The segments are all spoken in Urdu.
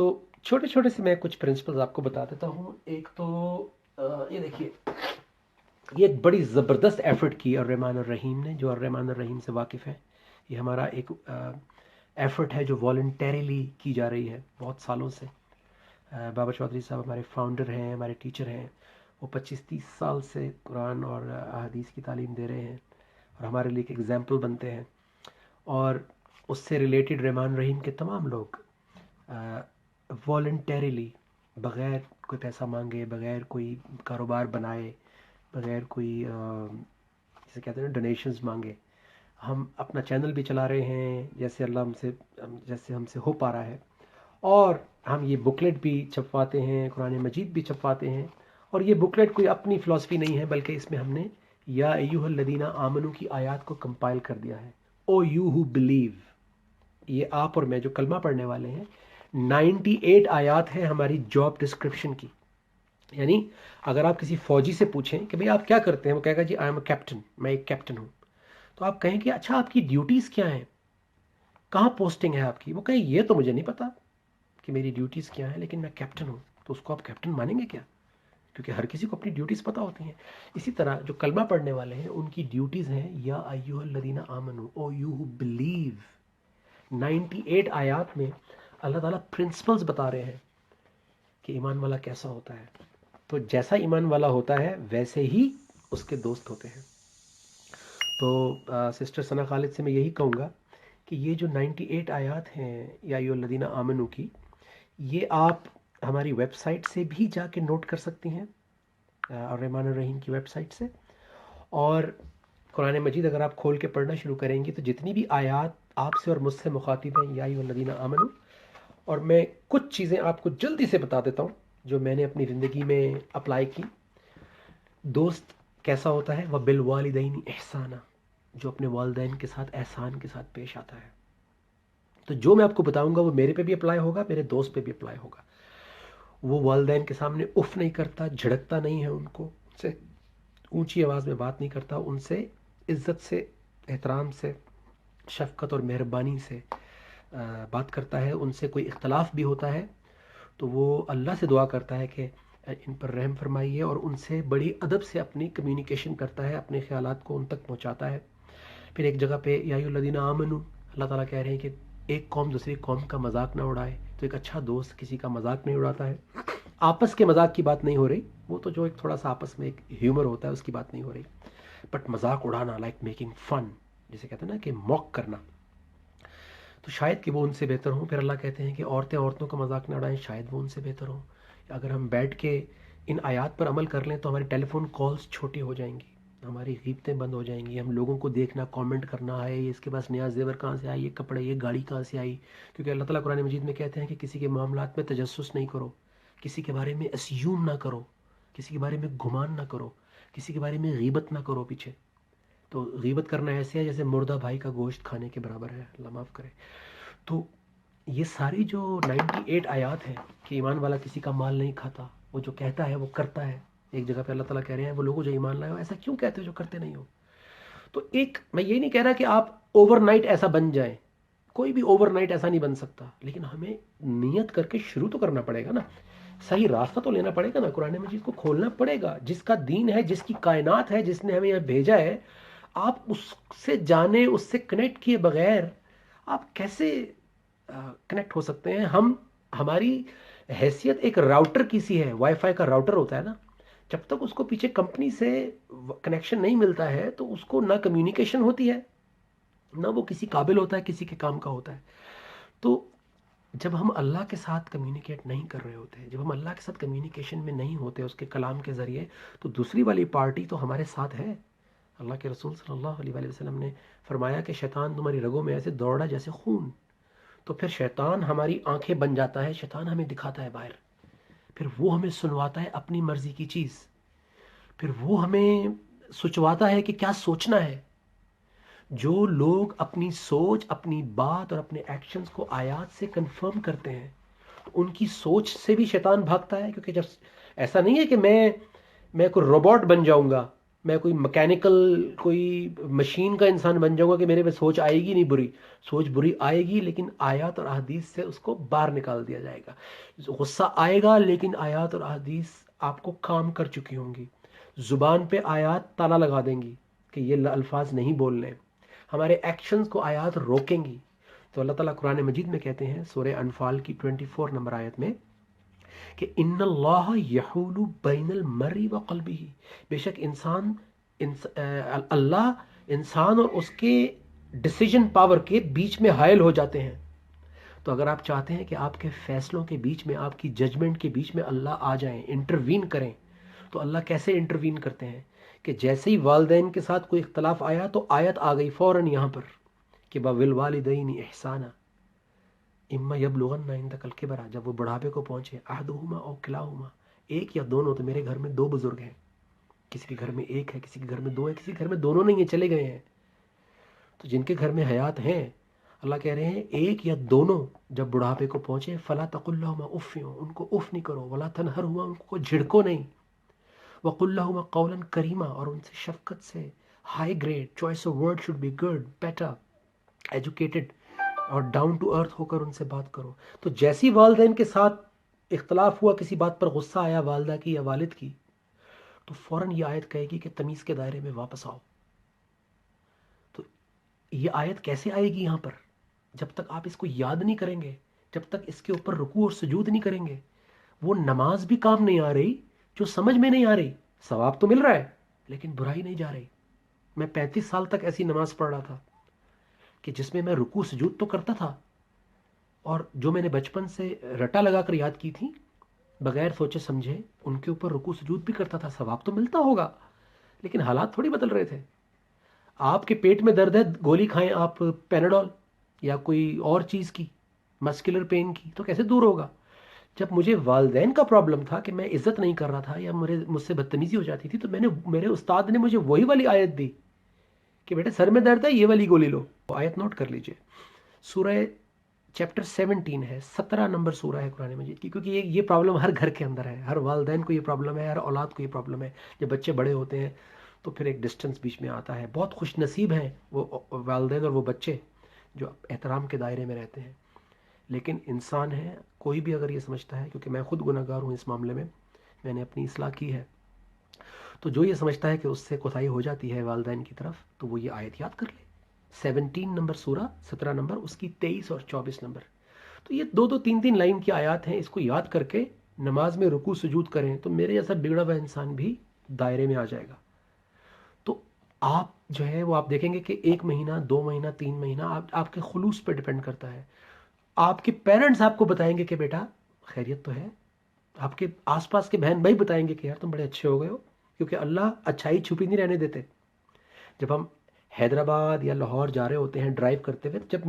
تو چھوٹے چھوٹے سے میں کچھ پرنسپلز آپ کو بتا دیتا ہوں. ایک تو یہ دیکھیے، یہ ایک بڑی زبردست ایفرٹ کی الرحمن الرحیم نے. جو الرحمن الرحیم سے واقف ہے، یہ ہمارا ایک ایفرٹ ہے جو والنٹیریلی کی جا رہی ہے بہت سالوں سے. بابا چودھری صاحب ہمارے فاؤنڈر ہیں، ہمارے ٹیچر ہیں. وہ 25-30 سال سے قرآن اور احادیث کی تعلیم دے رہے ہیں اور ہمارے لیے ایک ایگزامپل بنتے ہیں. اور اس سے ریلیٹڈ رحمان رحیم کے تمام لوگ والنٹیریلی، بغیر کوئی پیسہ مانگے، بغیر کوئی کاروبار بنائے، بغیر کوئی جسے کہتے ہیں نا ڈونیشنز مانگے، ہم اپنا چینل بھی چلا رہے ہیں جیسے جیسے ہم سے ہو پا رہا ہے. اور ہم یہ بکلیٹ بھی چھپواتے ہیں، قرآن مجید بھی چھپواتے ہیں. اور یہ بکلیٹ کوئی اپنی فلسفی نہیں ہے، بلکہ اس میں ہم نے یا ایھا الذین آمنو کی آیات کو کمپائل کر دیا ہے. او یو ہو بلیو، یہ آپ اور میں جو کلمہ پڑھنے والے ہیں، 98 آیات ہیں ہماری جاب ڈسکرپشن کی. یعنی اگر آپ کسی فوجی سے پوچھیں کہ بھئی آپ کیا کرتے ہیں، وہ کہے گا جی آئی ایم اے کیپٹن، میں ایک کیپٹن ہوں. تو آپ کہیں کہ اچھا آپ کی ڈیوٹیز کیا ہیں، کہاں پوسٹنگ ہے آپ کی؟ وہ کہیں یہ تو مجھے نہیں پتا کہ میری ڈیوٹیز کیا ہیں، لیکن میں کیپٹن ہوں. تو اس کو آپ کیپٹن مانیں گے کیا؟ کیونکہ ہر کسی کو اپنی ڈیوٹیز پتہ ہوتی ہیں. اسی طرح جو کلمہ پڑھنے والے ہیں ان کی ڈیوٹیز ہیں یا ایھا الذین آمنو، او یو ہو بلیو. 98 آیات میں اللہ تعالیٰ پرنسپلز بتا رہے ہیں کہ ایمان والا کیسا ہوتا ہے. تو جیسا ایمان والا ہوتا ہے ویسے ہی اس کے دوست ہوتے ہیں. تو سسٹر ثنا خالد سے میں یہی کہوں گا کہ یہ جو 98 آیات ہیں یا ایھا الذین آمنو کی، یہ آپ ہماری ویب سائٹ سے بھی جا کے نوٹ کر سکتی ہیں، الرحمن الرحیم کی ویب سائٹ سے. اور قرآن مجید اگر آپ کھول کے پڑھنا شروع کریں گی تو جتنی بھی آیات آپ سے اور مجھ سے مخاطب ہیں یا ایھا الذین آمنو. اور میں کچھ چیزیں آپ کو جلدی سے بتا دیتا ہوں جو میں نے اپنی زندگی میں اپلائی کی. دوست کیسا ہوتا ہے؟ وَبِالْوَالِدَيْنِ احسانًا، جو اپنے والدین کے ساتھ احسان کے ساتھ پیش آتا ہے. تو جو میں آپ کو بتاؤں گا وہ میرے پہ بھی اپلائی ہوگا، میرے دوست پہ بھی اپلائی ہوگا. وہ والدین کے سامنے اف نہیں کرتا، جھڑکتا نہیں ہے ان کو، ان سے اونچی آواز میں بات نہیں کرتا، ان سے عزت سے، احترام سے، شفقت اور مہربانی سے بات کرتا ہے. ان سے کوئی اختلاف بھی ہوتا ہے تو وہ اللہ سے دعا کرتا ہے کہ ان پر رحم فرمائیے، اور ان سے بڑی ادب سے اپنی کمیونیکیشن کرتا ہے، اپنے خیالات کو ان تک پہنچاتا ہے. پھر ایک جگہ پہ یا ایھا الذین آمنو اللہ تعالیٰ کہہ رہے ہیں کہ ایک قوم دوسری قوم کا مذاق نہ اڑائے. تو ایک اچھا دوست کسی کا مذاق نہیں اڑاتا ہے. آپس کے مذاق کی بات نہیں ہو رہی، وہ تو جو ایک تھوڑا سا آپس میں ایک ہیومر ہوتا ہے اس کی بات نہیں ہو رہی، بٹ مذاق اڑانا، لائک میکنگ فن، جسے کہتے ہیں نا کہ موک کرنا، تو شاید کہ وہ ان سے بہتر ہوں. پھر اللہ کہتے ہیں کہ عورتیں عورتوں کا مذاق نہ اڑائیں، شاید وہ ان سے بہتر ہوں. اگر ہم بیٹھ کے ان آیات پر عمل کر لیں تو ہماری ٹیلی فون کالز چھوٹی ہو جائیں گی، ہماری غیبتیں بند ہو جائیں گی. ہم لوگوں کو دیکھنا، کامنٹ کرنا ہے، اس کے پاس نیا زیور کہاں سے آئی، یہ کپڑے، یہ گاڑی کہاں سے آئی. کیونکہ اللہ تعالیٰ قرآن مجید میں کہتے ہیں کہ کسی کے معاملات میں تجسس نہیں کرو، کسی کے بارے میں اسیوم نہ کرو، کسی کے بارے میں گمان نہ کرو، کسی کے بارے میں غیبت نہ کرو پیچھے. تو غیبت کرنا ایسے ہے جیسے مردہ بھائی کا گوشت کھانے کے برابر ہے، اللہ معاف کرے. تو یہ ساری جو 98 آیات ہیں کہ ایمان والا کسی کا مال نہیں کھاتا، وہ جو کہتا ہے وہ کرتا ہے. ایک جگہ پہ اللہ تعالیٰ کہہ رہے ہیں وہ لوگوں جو ایمان لائے ہو ایسا کیوں کہتے ہو جو کرتے نہیں ہو. تو ایک میں یہ نہیں کہہ رہا کہ آپ اوور نائٹ ایسا بن جائیں، کوئی بھی اوور نائٹ ایسا نہیں بن سکتا، لیکن ہمیں نیت کر کے شروع تو کرنا پڑے گا نا، صحیح راستہ تو لینا پڑے گا نا، قرآن مجید کو کھولنا پڑے گا. جس کا دین ہے، جس کی کائنات ہے، جس نے ہمیں یہاں بھیجا ہے، آپ اس سے جانے، اس سے کنیکٹ کیے بغیر آپ کیسے کنیکٹ ہو سکتے ہیں. ہماری حیثیت ایک راؤٹر کی سی ہے، وائی فائی کا راؤٹر ہوتا ہے نا، جب تک اس کو پیچھے کمپنی سے کنیکشن نہیں ملتا ہے تو اس کو نہ کمیونیکیشن ہوتی ہے، نہ وہ کسی قابل ہوتا ہے، کسی کے کام کا ہوتا ہے. تو جب ہم اللہ کے ساتھ کمیونیکیٹ نہیں کر رہے ہوتے، جب ہم اللہ کے ساتھ کمیونیکیشن میں نہیں ہوتے اس کے کلام کے ذریعے، تو دوسری والی پارٹی تو ہمارے ساتھ ہے. اللہ کے رسول صلی اللہ علیہ وسلم نے فرمایا کہ شیطان تمہاری رگوں میں ایسے دوڑا جیسے خون. تو پھر شیطان ہماری آنکھیں بن جاتا ہے، شیطان ہمیں دکھاتا ہے باہر، پھر وہ ہمیں سنواتا ہے اپنی مرضی کی چیز، پھر وہ ہمیں سوچواتا ہے کہ کیا سوچنا ہے. جو لوگ اپنی سوچ، اپنی بات اور اپنے ایکشنز کو آیات سے کنفرم کرتے ہیں، ان کی سوچ سے بھی شیطان بھاگتا ہے. کیونکہ جب ایسا نہیں ہے کہ میں کوئی روبوٹ بن جاؤں گا میں کوئی مکینیکل کوئی مشین کا انسان بن جاؤں گا کہ میرے میں سوچ آئے گی نہیں بری. سوچ بری آئے گی لیکن آیات اور احادیث سے اس کو باہر نکال دیا جائے گا. غصہ آئے گا لیکن آیات اور احادیث آپ کو کام کر چکی ہوں گی. زبان پہ آیات تالا لگا دیں گی کہ یہ الفاظ نہیں بولنے. ہمارے ایکشنز کو آیات روکیں گی. تو اللہ تعالیٰ قرآن مجید میں کہتے ہیں سورہ انفال کی 24 نمبر آیت میں کہ ان اللہ یحول بین المرء و قلبہ، بے شک اللہ انسان اور اس کے ڈیسیجن پاور کے بیچ میں حائل ہو جاتے ہیں. تو اگر آپ چاہتے ہیں کہ آپ کے فیصلوں کے بیچ میں، آپ کی ججمنٹ کے بیچ میں اللہ آ جائیں، انٹروین کریں، تو اللہ کیسے انٹروین کرتے ہیں کہ جیسے ہی والدین کے ساتھ کوئی اختلاف آیا تو آیت آ گئی فوراً یہاں پر کہ وَبِالْوَالِدَيْنِ احسانا اما یبلغن عندک الکبر، جب وہ بڑھاپے کو پہنچے، احدہما او کلاہما، ایک یا دونوں. تو میرے گھر میں 2 بزرگ ہیں، کسی کے گھر میں 1 ہے، کسی کے گھر میں 2 ہے، کسی کے گھر میں دونوں نہیں ہیں، چلے گئے ہیں. تو جن کے گھر میں حیات ہیں، اللہ کہہ رہے ہیں ایک یا دونوں جب بڑھاپے کو پہنچے، فلا تقل لهما اف، ان کو اف نہیں کرو، ولا تنہرهما، ان کو جھڑکو نہیں، وقل لهما قولا کریما، اور ان سے شفقت سے، high grade choice of word should be good better educated اور ڈاؤن ٹو ارتھ ہو کر ان سے بات کرو. تو جیسی والدین کے ساتھ اختلاف ہوا، کسی بات پر غصہ آیا والدہ کی یا والد کی، تو فوراً یہ آیت کہے گی کہ تمیز کے دائرے میں واپس آؤ. تو یہ آیت کیسے آئے گی یہاں پر؟ جب تک آپ اس کو یاد نہیں کریں گے، جب تک اس کے اوپر رکوع اور سجود نہیں کریں گے، وہ نماز بھی کام نہیں آ رہی جو سمجھ میں نہیں آ رہی. ثواب تو مل رہا ہے لیکن برائی نہیں جا رہی. میں 35 سال تک ایسی نماز پڑھ رہا تھا کہ جس میں رکوع سجود تو کرتا تھا، اور جو میں نے بچپن سے رٹا لگا کر یاد کی تھی بغیر سوچے سمجھے، ان کے اوپر رکوع سجود بھی کرتا تھا. ثواب تو ملتا ہوگا لیکن حالات تھوڑی بدل رہے تھے. آپ کے پیٹ میں درد ہے، گولی کھائیں آپ پیناڈول یا کوئی اور چیز کی، مسکولر پین کی، تو کیسے دور ہوگا؟ جب مجھے والدین کا پرابلم تھا کہ میں عزت نہیں کر رہا تھا یا مجھ سے بدتمیزی ہو جاتی تھی، تو میرے استاد نے مجھے وہی والی آیت دی کہ بیٹے سر میں درد ہے، یہ والی گولی لو. آیت نوٹ کر لیجئے، سورہ چیپٹر 17 ہے، 17 نمبر سورہ ہے قرآن مجید کی. کیونکہ یہ پرابلم ہر گھر کے اندر ہے، ہر والدین کو یہ پرابلم ہے، ہر اولاد کو یہ پرابلم ہے. جب بچے بڑے ہوتے ہیں تو پھر ایک ڈسٹنس بیچ میں آتا ہے. بہت خوش نصیب ہیں وہ والدین اور وہ بچے جو احترام کے دائرے میں رہتے ہیں. لیکن انسان ہے، کوئی بھی اگر یہ سمجھتا ہے، کیونکہ میں خود گناہ گار ہوں اس معاملے میں نے اپنی اصلاح کی ہے، تو جو یہ سمجھتا ہے کہ اس سے کوتاہی ہو جاتی ہے والدین کی طرف، تو وہ یہ آیت یاد کر لے. 17 نمبر سورہ، 17 نمبر، اس کی 23 اور 24 نمبر. تو یہ 2-3 لائن کی آیات ہیں، اس کو یاد کر کے نماز میں رکوع سجود کریں تو میرے جیسا بگڑا ہوا انسان بھی دائرے میں آ جائے گا. تو آپ جو ہے وہ آپ دیکھیں گے کہ 1 مہینہ 2 مہینہ 3 مہینہ آپ کے خلوص پہ ڈیپینڈ کرتا ہے. آپ کے پیرنٹس آپ کو بتائیں گے کہ بیٹا خیریت تو ہے. آپ کے آس پاس کے بہن بھائی بتائیں گے کہ یار تم بڑے اچھے ہو گئے ہو، کیونکہ اللہ اچھائی چھپی نہیں رہنے دیتے. جب ہم حیدرآباد یا لاہور جا رہے ہوتے ہیں ڈرائیو کرتے ہوئے، جب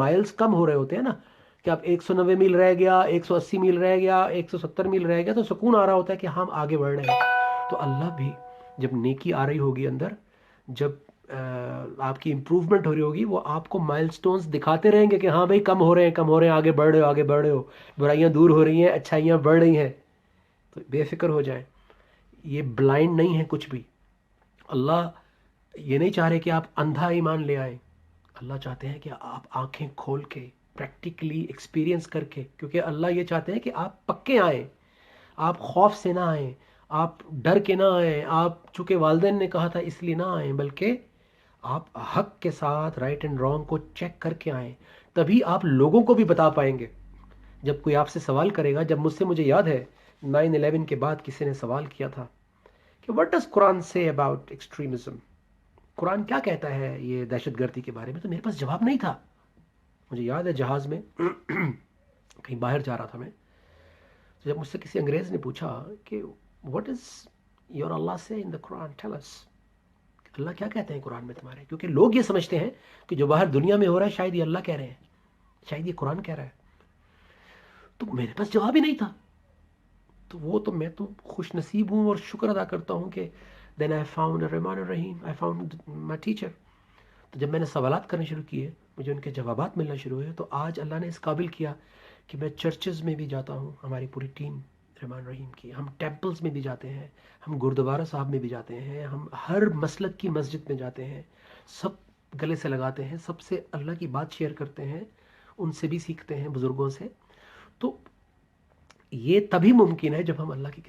مائلز کم ہو رہے ہوتے ہیں نا، کہ اب 190 میل رہ گیا، 180 میل رہ گیا، 170 میل رہ گیا، تو سکون آ رہا ہوتا ہے کہ ہم آگے بڑھ رہے ہیں. تو اللہ بھی جب نیکی آ رہی ہوگی اندر، جب آپ کی امپروومنٹ ہو رہی ہوگی، وہ آپ کو مائل سٹونز دکھاتے رہیں گے کہ ہاں بھائی کم ہو رہے ہیں، کم ہو رہے ہیں، آگے بڑھ رہے ہو، آگے بڑھ رہے ہو، برائیاں دور ہو رہی ہیں، اچھائیاں بڑھ رہی ہیں. تو بے فکر ہو جائیں، یہ بلائنڈ نہیں ہے کچھ بھی. اللہ یہ نہیں چاہ رہے کہ آپ اندھا ایمان لے آئیں. اللہ چاہتے ہیں کہ آپ آنکھیں کھول کے پریکٹیکلی ایکسپیرینس کر کے، کیونکہ اللہ یہ چاہتے ہیں کہ آپ پکے آئیں، آپ خوف سے نہ آئیں، آپ ڈر کے نہ آئیں، آپ چونکہ والدین نے کہا تھا اس لیے نہ آئیں، بلکہ آپ حق کے ساتھ رائٹ اینڈ رانگ کو چیک کر کے آئیں. تبھی آپ لوگوں کو بھی بتا پائیں گے. جب کوئی آپ سے سوال کرے گا، جب مجھے یاد ہے 9/11 کے بعد کسی نے سوال کیا تھا کہ what does Quran say about extremism، قرآن کیا کہتا ہے یہ دہشت گردی کے بارے میں، تو میرے پاس جواب نہیں تھا. مجھے یاد ہے جہاز میں کہیں باہر جا رہا تھا میں، تو جب مجھ سے کسی انگریز نے پوچھا کہ what is your Allah say in the Quran, tell us، اللہ کیا کہتے ہیں قرآن میں تمہارے، کیونکہ لوگ یہ سمجھتے ہیں کہ جو باہر دنیا میں ہو رہا ہے شاید یہ اللہ کہہ رہے ہیں، شاید یہ قرآن کہہ رہا ہے. تو میرے پاس جواب ہی نہیں تھا. تو میں تو خوش نصیب ہوں اور شکر ادا کرتا ہوں کہ then I found الرحمن الرحیم، I found my teacher. تو جب میں نے سوالات کرنے شروع کیے، مجھے ان کے جوابات ملنا شروع ہوئے، تو آج اللہ نے اس قابل کیا کہ میں چرچز میں بھی جاتا ہوں. ہماری پوری ٹیم الرحمن الرحیم کی. ہم ٹیمپلز میں بھی جاتے ہیں, ہم گردوارہ صاحب میں بھی جاتے ہیں, ہم ہر مسلک کی مسجد میں جاتے ہیں, سب گلے سے لگاتے ہیں, سب سے اللہ کی بات شیئر کرتے ہیں, ان سے بھی سیکھتے ہیں, بزرگوں سے. تو یہ تبھی ممکن ہے جب ہم اللہ کی